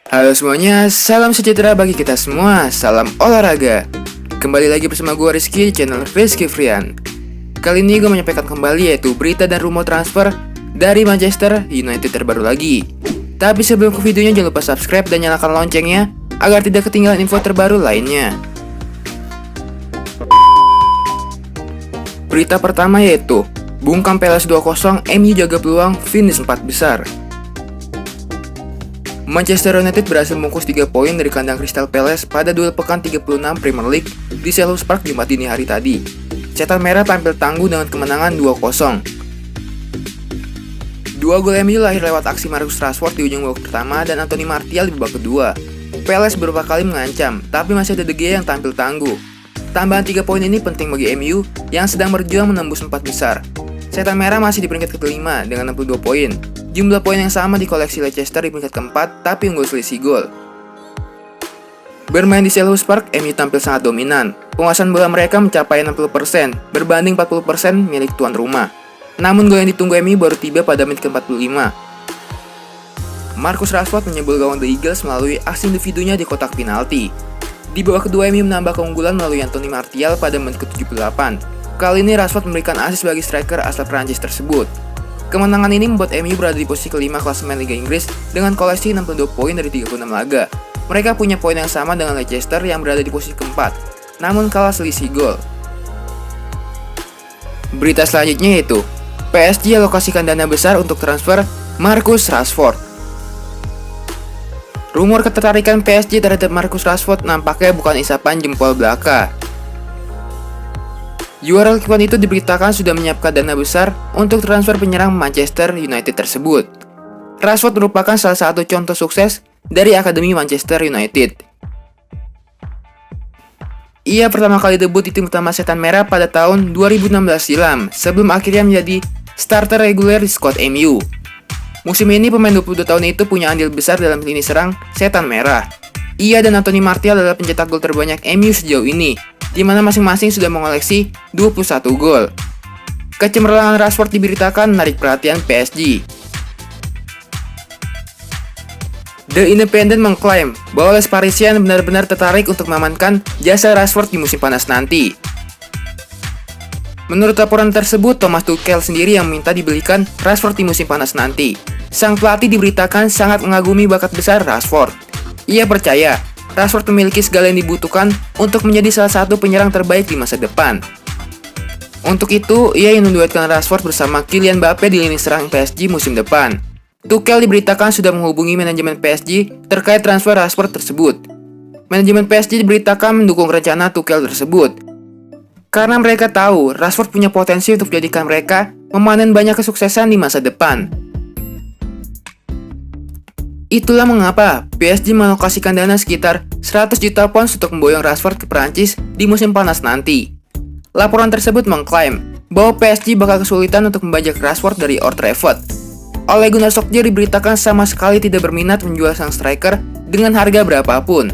Halo semuanya, salam sejahtera bagi kita semua, salam olahraga. Kembali lagi bersama gue Rizky di channel Rizky Frian. Kali ini gue menyampaikan kembali yaitu berita dan rumor transfer dari Manchester United terbaru lagi. Tapi sebelum ke videonya jangan lupa subscribe dan nyalakan loncengnya agar tidak ketinggalan info terbaru lainnya. Berita pertama yaitu bungkam Palace 2-0, MU jaga peluang finish 4 besar. Manchester United berhasil membungkus 3 poin dari kandang Crystal Palace pada duel pekan 36 Premier League di Selhurst Park Jumat dini hari tadi. Setan Merah tampil tangguh dengan kemenangan 2-0. Dua gol MU lahir lewat aksi Marcus Rashford di ujung babak pertama dan Anthony Martial di babak kedua. Palace beberapa kali mengancam, tapi masih ada De Gea yang tampil tangguh. Tambahan 3 poin ini penting bagi MU yang sedang berjuang menembus 4 besar. Setan Merah masih di peringkat kelima dengan 62 poin. Jumlah poin yang sama di koleksi Leicester di peringkat keempat, tapi unggul selisih gol. Bermain di Selhurst Park, MU tampil sangat dominan. Penguasaan bola mereka mencapai 60%, berbanding 40% milik tuan rumah. Namun gol yang ditunggu MU baru tiba pada menit ke-45. Marcus Rashford menyebul gawang The Eagles melalui aksi individunya di kotak penalti. Di babak kedua MU menambah keunggulan melalui Anthony Martial pada menit ke-78. Kali ini Rashford memberikan assist bagi striker asal Prancis tersebut. Kemenangan ini membuat MU berada di posisi kelima klasemen Liga Inggris dengan koleksi 62 poin dari 36 laga. Mereka punya poin yang sama dengan Leicester yang berada di posisi keempat, namun kalah selisih gol. Berita selanjutnya yaitu PSG alokasikan dana besar untuk transfer Marcus Rashford. Rumor ketertarikan PSG terhadap Marcus Rashford nampaknya bukan isapan jempol belaka. URL Kikuan itu diberitakan sudah menyiapkan dana besar untuk transfer penyerang Manchester United tersebut. Rashford merupakan salah satu contoh sukses dari Akademi Manchester United. Ia pertama kali debut di tim utama Setan Merah pada tahun 2016 silam, sebelum akhirnya menjadi starter reguler di skuad MU. Musim ini pemain 22 tahun itu punya andil besar dalam lini serang Setan Merah. Ia dan Anthony Martial adalah pencetak gol terbanyak MU sejauh ini, di mana masing-masing sudah mengoleksi 21 gol. Kecemerlangan Rashford diberitakan menarik perhatian PSG. The Independent mengklaim bahwa Les Parisiens benar-benar tertarik untuk mengamankan jasa Rashford di musim panas nanti. Menurut laporan tersebut, Thomas Tuchel sendiri yang meminta dibelikan Rashford di musim panas nanti. Sang pelatih diberitakan sangat mengagumi bakat besar Rashford. Ia percaya Rashford memiliki segala yang dibutuhkan untuk menjadi salah satu penyerang terbaik di masa depan. Untuk itu, ia ingin menduetkan Rashford bersama Kylian Mbappe di lini serang PSG musim depan. Tuchel diberitakan sudah menghubungi manajemen PSG terkait transfer Rashford tersebut. Manajemen PSG diberitakan mendukung rencana Tuchel tersebut, karena mereka tahu Rashford punya potensi untuk menjadikan mereka memanen banyak kesuksesan di masa depan. Itulah mengapa PSG mengalokasikan dana sekitar 100 juta pounds untuk memboyong Rashford ke Prancis di musim panas nanti. Laporan tersebut mengklaim bahwa PSG bakal kesulitan untuk membajak Rashford dari Old Trafford. Ole Gunnar Solskjaer diberitakan sama sekali tidak berminat menjual sang striker dengan harga berapapun.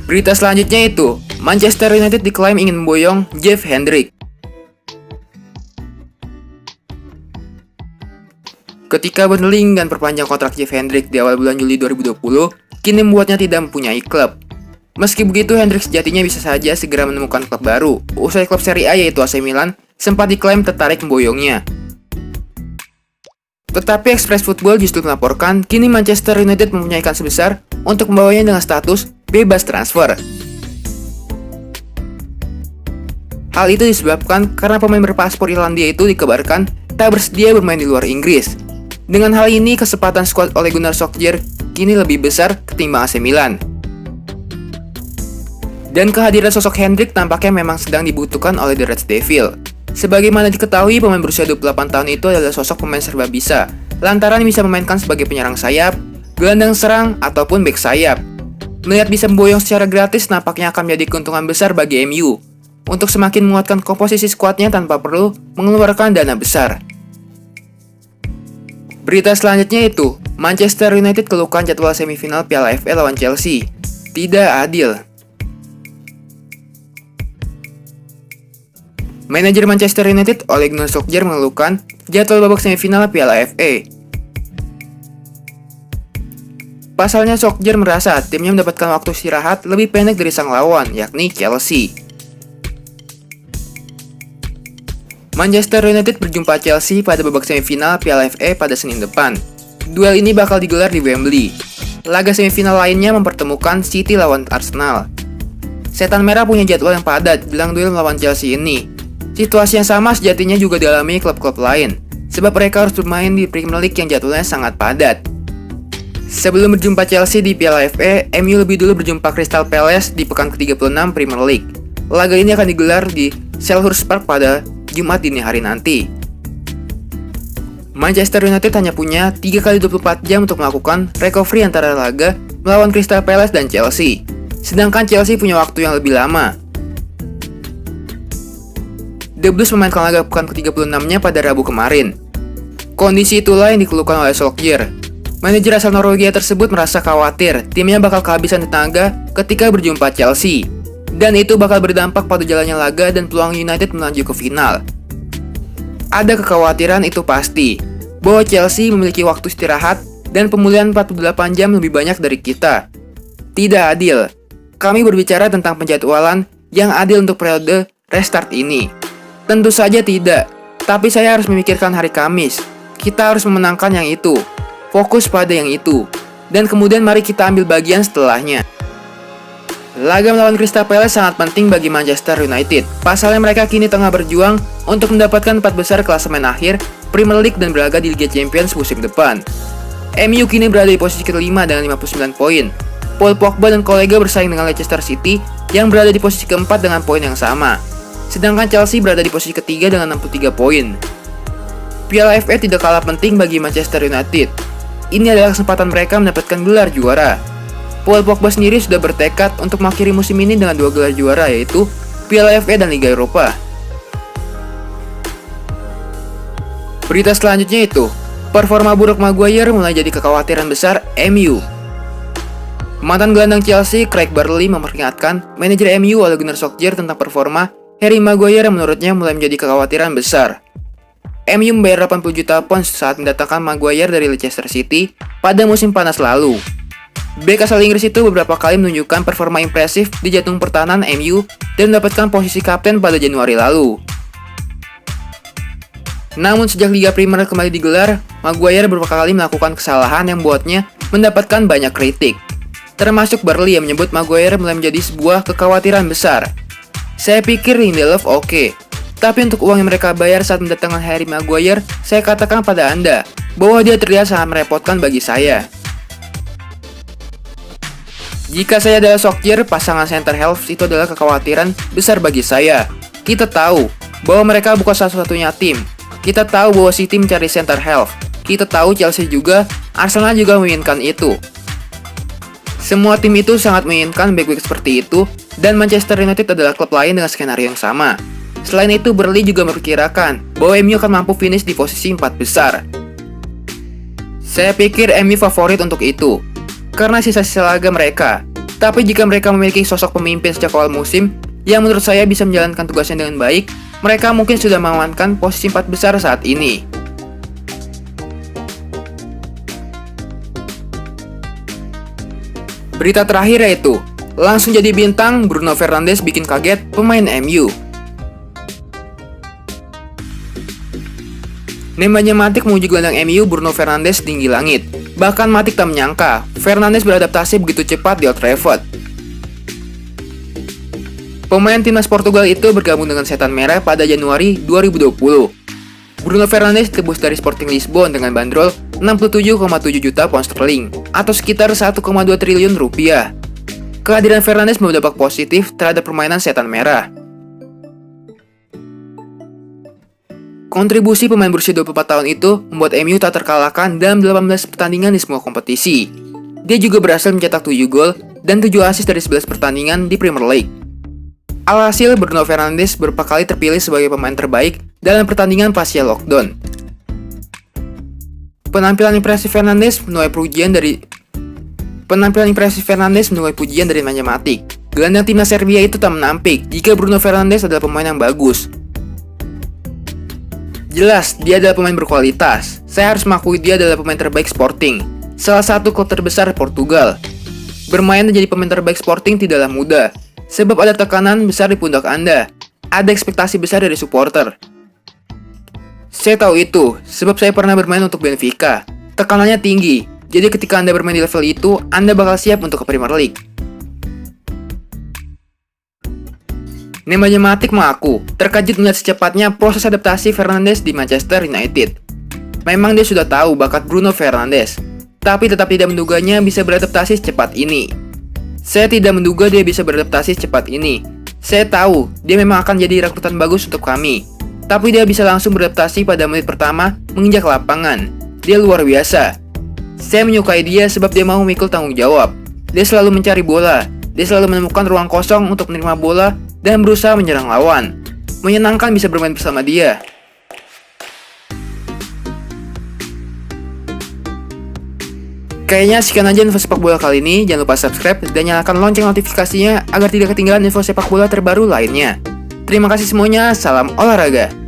Berita selanjutnya itu, Manchester United diklaim ingin memboyong Jeff Hendrick. Ketika Burnley enggan perpanjang kontrak Jeff Hendrick di awal bulan Juli 2020, kini membuatnya tidak mempunyai klub. Meski begitu, Hendrick sejatinya bisa saja segera menemukan klub baru. Usai klub Serie A yaitu AC Milan sempat diklaim tertarik memboyongnya. Tetapi Express Football justru melaporkan kini Manchester United mempunyai ikan sebesar untuk membawanya dengan status bebas transfer. Hal itu disebabkan karena pemain berpaspor Irlandia itu dikabarkan tak bersedia bermain di luar Inggris. Dengan hal ini, kesempatan skuad Ole Gunnar Solskjaer kini lebih besar ketimbang AC Milan. Dan kehadiran sosok Hendrick tampaknya memang sedang dibutuhkan oleh The Red Devils. Sebagaimana diketahui, pemain berusia 28 tahun itu adalah sosok pemain serba bisa, lantaran bisa memainkan sebagai penyerang sayap, gelandang serang, ataupun bek sayap. Melihat bisa memboyong secara gratis nampaknya akan menjadi keuntungan besar bagi MU untuk semakin menguatkan komposisi skuadnya tanpa perlu mengeluarkan dana besar. Berita selanjutnya itu, Manchester United keluhkan jadwal semifinal Piala FA lawan Chelsea. Tidak adil. Manajer Manchester United Ole Gunnar Solskjaer mengeluhkan jadwal babak semifinal Piala FA. Pasalnya Solskjaer merasa timnya mendapatkan waktu istirahat lebih pendek dari sang lawan, yakni Chelsea. Manchester United berjumpa Chelsea pada babak semifinal Piala FA pada Senin depan. Duel ini bakal digelar di Wembley. Laga semifinal lainnya mempertemukan City lawan Arsenal. Setan Merah punya jadwal yang padat jelang duel melawan Chelsea ini. Situasi yang sama sejatinya juga dialami klub-klub lain, sebab mereka harus bermain di Premier League yang jadwalnya sangat padat. Sebelum berjumpa Chelsea di Piala FA, MU lebih dulu berjumpa Crystal Palace di pekan ke-36 Premier League. Laga ini akan digelar di Selhurst Park pada Jumat dini hari nanti. Manchester United hanya punya 3 kali 24 jam untuk melakukan recovery antara laga melawan Crystal Palace dan Chelsea. Sedangkan Chelsea punya waktu yang lebih lama. The Blues memainkan laga pekan ke-36-nya pada Rabu kemarin. Kondisi itulah yang dikeluhkan oleh Solskjaer. Manajer asal Norwegia tersebut merasa khawatir timnya bakal kehabisan tenaga ketika berjumpa Chelsea. Dan itu bakal berdampak pada jalannya laga dan peluang United melaju ke final. Ada kekhawatiran itu pasti, bahwa Chelsea memiliki waktu istirahat dan pemulihan 48 jam lebih banyak dari kita. Tidak adil. Kami berbicara tentang penjadwalan yang adil untuk periode restart ini. Tentu saja tidak, tapi saya harus memikirkan hari Kamis. Kita harus memenangkan yang itu, fokus pada yang itu, dan kemudian mari kita ambil bagian setelahnya. Laga melawan Crystal Palace sangat penting bagi Manchester United. Pasalnya mereka kini tengah berjuang untuk mendapatkan 4 besar klasemen akhir Premier League dan berlaga di Liga Champions musim depan. MU kini berada di posisi ke-5 dengan 59 poin. Paul Pogba dan kolega bersaing dengan Leicester City yang berada di posisi ke-4 dengan poin yang sama. Sedangkan Chelsea berada di posisi ketiga dengan 63 poin. Piala FA tidak kalah penting bagi Manchester United. Ini adalah kesempatan mereka mendapatkan gelar juara. Paul Pogba sendiri sudah bertekad untuk mengakhiri musim ini dengan 2 gelar juara, yaitu Piala FA dan Liga Eropa. Berita selanjutnya itu, performa buruk Maguire mulai jadi kekhawatiran besar MU. Mantan gelandang Chelsea, Craig Burley memperingatkan manajer MU Ole Gunnar Solskjaer tentang performa Harry Maguire yang menurutnya mulai menjadi kekhawatiran besar. MU membayar 80 juta pound saat mendatangkan Maguire dari Leicester City pada musim panas lalu. Bek asal Inggris itu beberapa kali menunjukkan performa impresif di jantung pertahanan MU dan mendapatkan posisi kapten pada Januari lalu. Namun sejak Liga Premier kembali digelar, Maguire beberapa kali melakukan kesalahan yang membuatnya mendapatkan banyak kritik. Termasuk Burley yang menyebut Maguire mulai menjadi sebuah kekhawatiran besar. Saya pikir Lindelof oke, tapi untuk uang yang mereka bayar saat mendatangkan Harry Maguire, saya katakan pada Anda bahwa dia terlihat sangat merepotkan bagi saya. Jika saya adalah Solskjaer, pasangan center half itu adalah kekhawatiran besar bagi saya. Kita tahu bahwa mereka bukan satu-satunya tim. Kita tahu bahwa City mencari center half. Kita tahu Chelsea juga, Arsenal juga menginginkan itu. Semua tim itu sangat menginginkan back-back seperti itu, dan Manchester United adalah klub lain dengan skenario yang sama. Selain itu, Burley juga memperkirakan bahwa MU akan mampu finish di posisi 4 besar. Saya pikir MU favorit untuk itu, karena sisa-sisa laga mereka. Tapi jika mereka memiliki sosok pemimpin sejak awal musim, yang menurut saya bisa menjalankan tugasnya dengan baik, mereka mungkin sudah mengamankan posisi 4 besar saat ini. Berita terakhir yaitu, langsung jadi bintang, Bruno Fernandes bikin kaget pemain MU. Nemanja Matic menguji gelandang MU Bruno Fernandes tinggi langit. Bahkan Matic tak menyangka Fernandes beradaptasi begitu cepat di Old Trafford. Pemain timnas Portugal itu bergabung dengan Setan Merah pada Januari 2020. Bruno Fernandes ditebus dari Sporting Lisbon dengan bandrol 67,7 juta pound sterling atau sekitar 1,2 triliun rupiah. Kehadiran Fernandes berdampak positif terhadap permainan Setan Merah. Kontribusi pemain berusia 24 tahun itu membuat MU tak terkalahkan dalam 18 pertandingan di semua kompetisi. Dia juga berhasil mencetak 7 gol dan 7 assist dari 11 pertandingan di Premier League. Alhasil, Bruno Fernandes beberapa kali terpilih sebagai pemain terbaik dalam pertandingan pasca lockdown. Penampilan impresif Fernandes menuai pujian dari Nemanja Matic. Gelandang timnas Serbia itu tak menampik jika Bruno Fernandes adalah pemain yang bagus. Jelas, dia adalah pemain berkualitas. Saya harus mengakui dia adalah pemain terbaik Sporting, salah satu klub terbesar Portugal. Bermain menjadi pemain terbaik Sporting tidaklah mudah, sebab ada tekanan besar di pundak Anda. Ada ekspektasi besar dari supporter. Saya tahu itu, sebab saya pernah bermain untuk Benfica. Tekanannya tinggi, jadi ketika Anda bermain di level itu, Anda bakal siap untuk ke Premier League. Nemanja Matic mengaku terkejut melihat secepatnya proses adaptasi Fernandes di Manchester United. Memang dia sudah tahu bakat Bruno Fernandes, tapi tetap tidak menduganya bisa beradaptasi secepat ini. Saya tidak menduga dia bisa beradaptasi secepat ini. Saya tahu dia memang akan jadi rekrutan bagus untuk kami, tapi dia bisa langsung beradaptasi pada menit pertama menginjak lapangan. Dia luar biasa. Saya menyukai dia sebab dia mau memikul tanggung jawab. Dia selalu mencari bola, dia selalu menemukan ruang kosong untuk menerima bola dan berusaha menyerang lawan. Menyenangkan bisa bermain bersama dia. Kayaknya sekian aja info sepak bola kali ini. Jangan lupa subscribe dan nyalakan lonceng notifikasinya agar tidak ketinggalan info sepak bola terbaru lainnya. Terima kasih semuanya, salam olahraga.